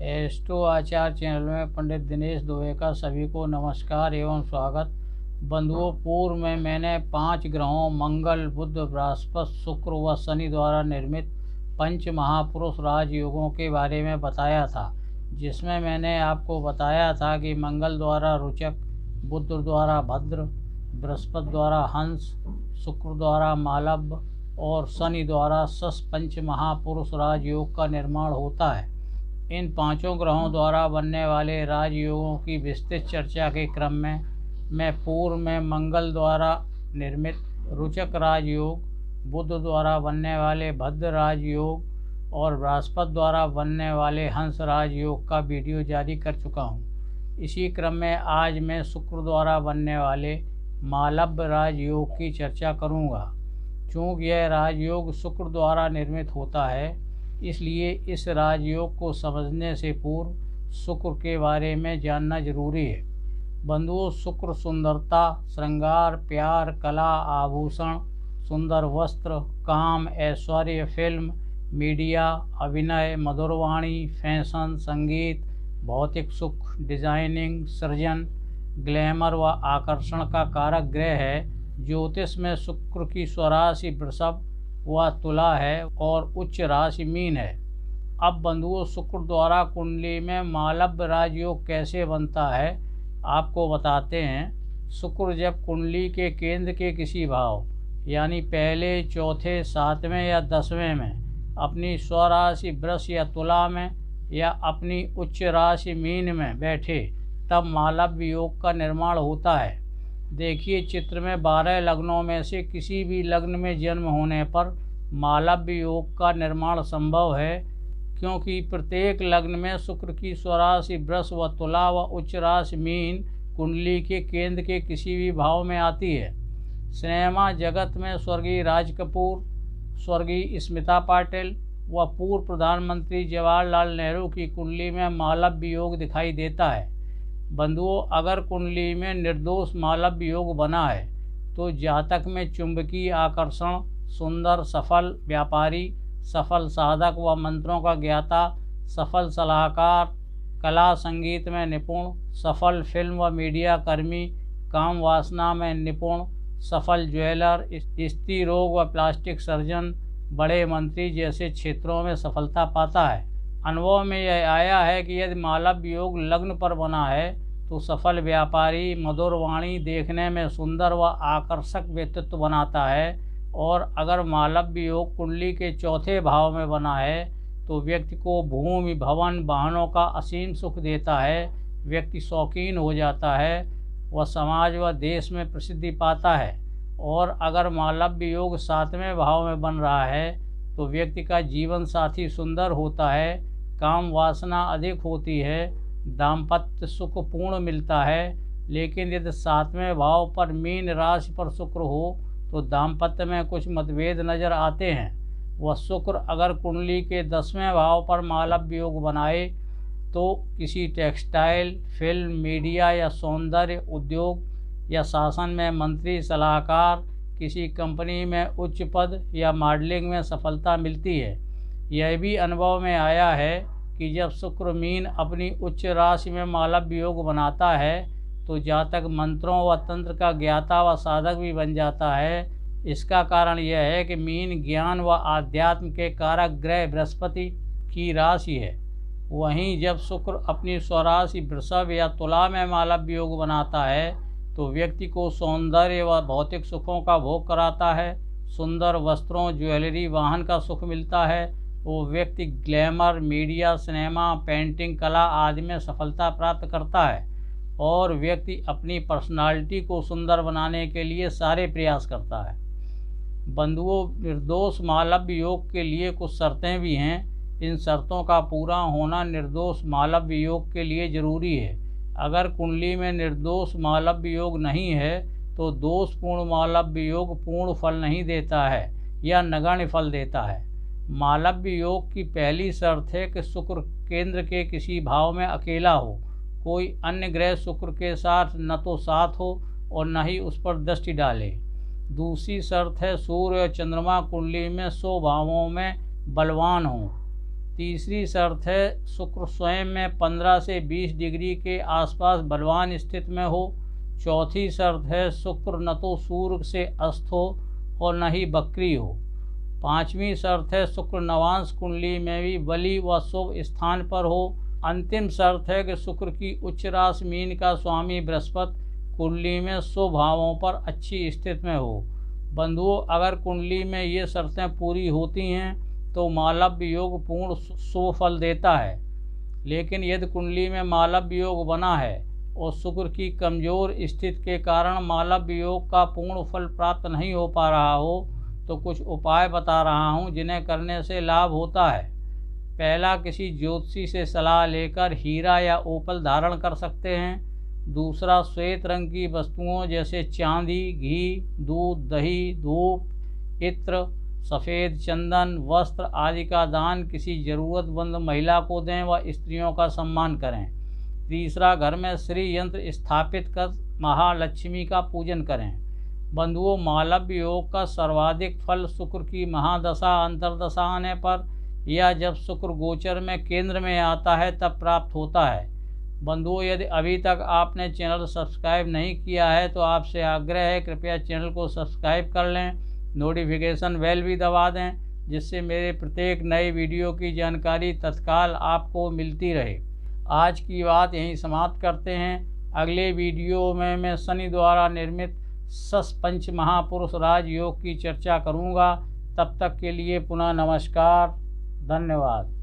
Astro आचार channel में पंडित दिनेश दुबे का सभी को नमस्कार एवं स्वागत। बंधुओं, पूर्व में मैंने 5 ग्रहों मंगल, बुध, बृहस्पति, शुक्र व शनि द्वारा निर्मित पंच महापुरुष राजयोगों के बारे में बताया था, जिसमें मैंने आपको बताया था कि मंगल द्वारा रुचक, बुध द्वारा भद्र, बृहस्पति द्वारा हंस, शुक्र द्वारा मालव और शनि द्वारा शश पंच महापुरुष राजयोग का निर्माण होता है। इन पांचों ग्रहों द्वारा बनने वाले राजयोगों की विस्तृत चर्चा के क्रम में मैं पूर्व में मंगल द्वारा निर्मित रुचक राजयोग, बुध द्वारा बनने वाले भद्र राजयोग और बृहस्पति द्वारा बनने वाले हंस राजयोग का वीडियो जारी कर चुका हूँ। इसी क्रम में आज मैं शुक्र द्वारा बनने वाले मालव राजयोग की चर्चा करूँगा। चूँकि यह राजयोग शुक्र द्वारा निर्मित होता है, इसलिए इस राजयोग को समझने से पूर्व शुक्र के बारे में जानना जरूरी है। बंधुओं, शुक्र सुंदरता, श्रृंगार, प्यार, कला, आभूषण, सुंदर वस्त्र, काम, ऐश्वर्य, फिल्म, मीडिया, अभिनय, मधुरवाणी, फैशन, संगीत, भौतिक सुख, डिजाइनिंग, सृजन, ग्लैमर व आकर्षण का कारक ग्रह है। ज्योतिष में शुक्र की स्वराशि वृषभ व तुला है और उच्च राशि मीन है। अब बंधुओं, शुक्र द्वारा कुंडली में मालव राजयोग कैसे बनता है, आपको बताते हैं। शुक्र जब कुंडली के केंद्र के किसी भाव यानी पहले, चौथे, 7वें या 10वें में, अपनी स्वराशि वृष या तुला में या अपनी उच्च राशि मीन में बैठे, तब मालव योग का निर्माण होता है। देखिए चित्र में 12 लग्नों में से किसी भी लग्न में जन्म होने पर मालव योग का निर्माण संभव है, क्योंकि प्रत्येक लग्न में शुक्र की स्वराशि वृष व तुला व उच्च राशि मीन कुंडली के केंद्र के किसी भी भाव में आती है। सिनेमा जगत में स्वर्गीय राज कपूर, स्वर्गीय स्मिता पाटिल व पूर्व प्रधानमंत्री जवाहरलाल नेहरू की कुंडली में मालव योग दिखाई देता है। बंधुओं, अगर कुंडली में निर्दोष मालव योग बना है तो जातक में चुंबकीय आकर्षण, सुंदर, सफल व्यापारी, सफल साधक व मंत्रों का ज्ञाता, सफल सलाहकार, कला संगीत में निपुण, सफल फिल्म व मीडिया कर्मी, काम वासना में निपुण, सफल ज्वेलर, स्त्री रोग व प्लास्टिक सर्जन, बड़े मंत्री जैसे क्षेत्रों में सफलता पाता है। अनुभव में यह आया है कि यदि मालव योग लग्न पर बना है तो सफल व्यापारी, मधुर वाणी, देखने में सुंदर व आकर्षक व्यक्तित्व बनाता है। और अगर मालव योग कुंडली के चौथे भाव में बना है तो व्यक्ति को भूमि, भवन, वाहनों का असीम सुख देता है। व्यक्ति शौकीन हो जाता है, वह समाज व देश में प्रसिद्धि पाता है। और अगर मालव योग 7वें भाव में बन रहा है तो व्यक्ति का जीवन साथी सुंदर होता है, काम वासना अधिक होती है, दाम्पत्य सुख पूर्ण मिलता है। लेकिन यदि 7वें भाव पर मीन राशि पर शुक्र हो तो दाम्पत्य में कुछ मतभेद नजर आते हैं। वह शुक्र अगर कुंडली के 10वें भाव पर मालव योग बनाए तो किसी टेक्सटाइल, फिल्म, मीडिया या सौंदर्य उद्योग या शासन में मंत्री, सलाहकार, किसी कंपनी में उच्च पद या मॉडलिंग में सफलता मिलती है। यह भी अनुभव में आया है कि जब शुक्र मीन अपनी उच्च राशि में मालव योग बनाता है तो जातक मंत्रों व तंत्र का ज्ञाता व साधक भी बन जाता है। इसका कारण यह है कि मीन ज्ञान व आध्यात्म के कारक ग्रह बृहस्पति की राशि है। वहीं जब शुक्र अपनी स्वराशि वृषभ या तुला में मालव योग बनाता है तो व्यक्ति को सौंदर्य व भौतिक सुखों का भोग कराता है। सुंदर वस्त्रों, ज्वेलरी, वाहन का सुख मिलता है। वो व्यक्ति ग्लैमर, मीडिया, सिनेमा, पेंटिंग, कला आदि में सफलता प्राप्त करता है। और व्यक्ति अपनी पर्सनालिटी को सुंदर बनाने के लिए सारे प्रयास करता है। बंधुओं, निर्दोष मालव योग के लिए कुछ शर्तें भी हैं। इन शर्तों का पूरा होना निर्दोष मालव योग के लिए जरूरी है। अगर कुंडली में निर्दोष मालव योग नहीं है तो दोषपूर्ण मालव योग पूर्ण फल नहीं देता है या नगण्य फल देता है। मालव योग की पहली शर्त है कि शुक्र केंद्र के किसी भाव में अकेला हो, कोई अन्य ग्रह शुक्र के साथ न तो साथ हो और न ही उस पर दृष्टि डाले। दूसरी शर्त है सूर्य और चंद्रमा कुंडली में 100 भावों में बलवान हों। तीसरी शर्त है शुक्र स्वयं में 15 से 20 डिग्री के आसपास बलवान स्थित में हो। चौथी शर्त है शुक्र न तो सूर्य से अस्त हो और न ही बकरी हो। पांचवी शर्त है शुक्र नवांश कुंडली में भी बली व शुभ स्थान पर हो। अंतिम शर्त है कि शुक्र की उच्च राशि मीन का स्वामी बृहस्पति कुंडली में शुभ भावों पर अच्छी स्थिति में हो। बंधुओं, अगर कुंडली में ये शर्तें पूरी होती हैं तो मालव्य योग पूर्ण शुभ फल देता है। लेकिन यदि कुंडली में मालव्य योग बना है और शुक्र की कमज़ोर स्थिति के कारण मालव्य योग का पूर्ण फल प्राप्त नहीं हो पा रहा हो तो कुछ उपाय बता रहा हूँ जिन्हें करने से लाभ होता है। पहला, किसी ज्योतिषी से सलाह लेकर हीरा या ओपल धारण कर सकते हैं। दूसरा, श्वेत रंग की वस्तुओं जैसे चांदी, घी, दूध, दही, धूप, इत्र, सफ़ेद चंदन, वस्त्र आदि का दान किसी ज़रूरतमंद महिला को दें व स्त्रियों का सम्मान करें। तीसरा, घर में श्री यंत्र स्थापित कर महालक्ष्मी का पूजन करें। बंधुओं, मालव्य योग का सर्वाधिक फल शुक्र की महादशा अंतर्दशा आने पर या जब शुक्र गोचर में केंद्र में आता है तब प्राप्त होता है। बंधुओं, यदि अभी तक आपने चैनल सब्सक्राइब नहीं किया है तो आपसे आग्रह है कृपया चैनल को सब्सक्राइब कर लें, नोटिफिकेशन बेल भी दबा दें जिससे मेरे प्रत्येक नए वीडियो की जानकारी तत्काल आपको मिलती रहे। आज की बात यहीं समाप्त करते हैं। अगले वीडियो में मैं शनि द्वारा निर्मित सस पंच महापुरुष राजयोग की चर्चा करूँगा। तब तक के लिए पुनः नमस्कार, धन्यवाद।